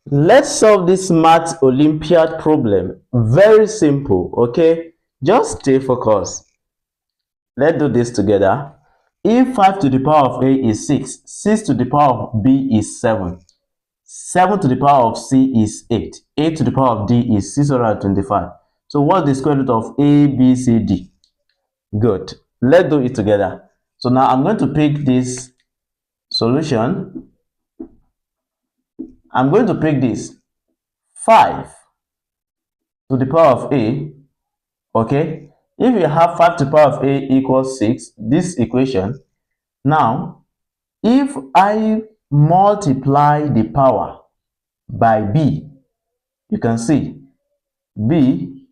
Let's solve this Math Olympiad problem. Very simple, okay? Just stay focused. Let's do this together. If 5 to the power of A is 6, 6 to the power of B is 7, 7 to the power of C is 8, 8 to the power of D is 625. So what's the square root of A, B, C, D? Good. Let's do it together. So now I'm going to pick this solution. I'm going to pick this 5 to the power of A, okay? If you have 5 to the power of A equals 6, this equation, now, if I multiply the power by B, you can see B,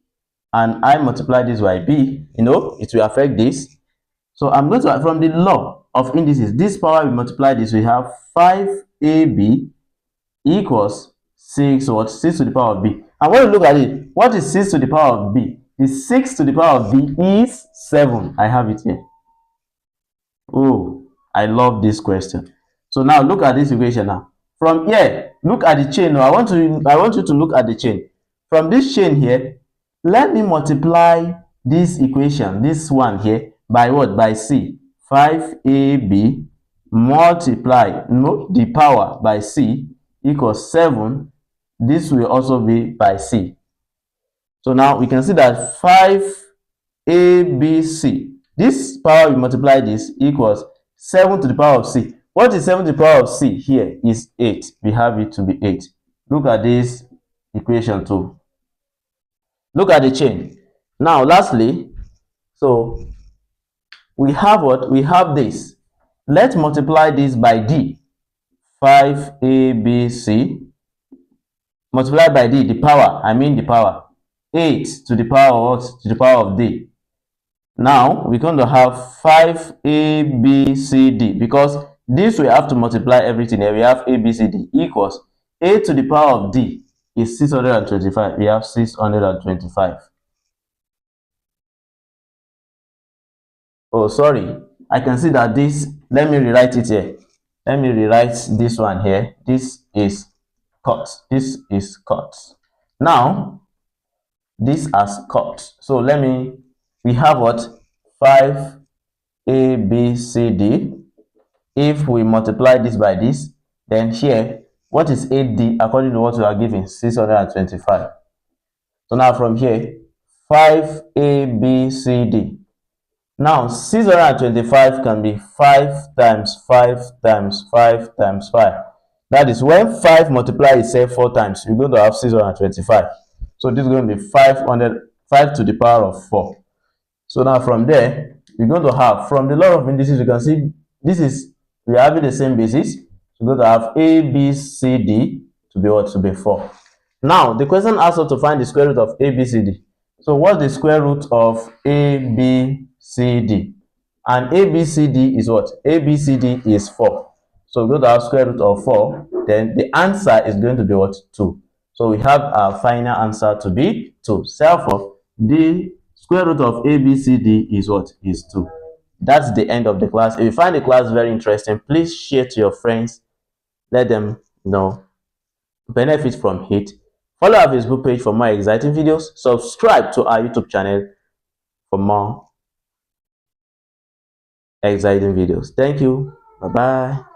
and I multiply this by B, it will affect this. So I'm going to, from the law of indices, this power we multiply this, we have 5AB equals 6 what? 6 to the power of B. And when you look at it, what is 6 to the power of B? The 6 to the power of B is 7. I have it here. Oh, I love this question. So now look at this equation now. From here, look at the chain. Now I want you to look at the chain. From this chain here, let me multiply this equation, this one here, by what? By C. 5AB multiply the power by C equals 7. This will also be by C. So now we can see that 5ABC, this power we multiply this equals 7 to the power of C. What is 7 to the power of C? Here is 8. We have it to be 8. Look at this equation too. Look at the chain. Now lastly, so we have what? We have this. Let's multiply this by D. 5ABC multiplied by D, the power, the power. 8 to the power of what? To the power of D. Now we're going to have 5ABCD, because this we have to multiply everything here. We have ABCD equals 8 to the power of D is 625. We have 625. Oh, sorry. I can see that this, let me rewrite it here. Let me rewrite this one here. This is cut. This is cut. Now, this has cut. So we have what? 5ABCD. If we multiply this by this, then here, what is 8D according to what we are given? 625. So now from here, 5ABCD. Now 625 can be 5 times 5 times 5 times 5. That is, when 5 multiply itself 4 times, you're going to have 625. So this is going to be 5 to the power of 4. So now from there, we're going to have, from the law of indices, you can see we are having the same basis. We're going to have A, B, C, D to be what? To be 4. Now the question asks us to find the square root of A, B, C, D. So what's the square root of A, B, C, D? And A, B, C, D is what? A, B, C, D is 4. So we're going to have square root of 4. Then the answer is going to be what? 2. So we have our final answer to be 2. Therefore, the square root of A, B, C, D is what? Is 2. That's the end of the class. If you find the class very interesting, please share to your friends. Let them benefit from it. Follow our Facebook page for more exciting videos. Subscribe to our YouTube channel for more exciting videos. Thank you. Bye-bye.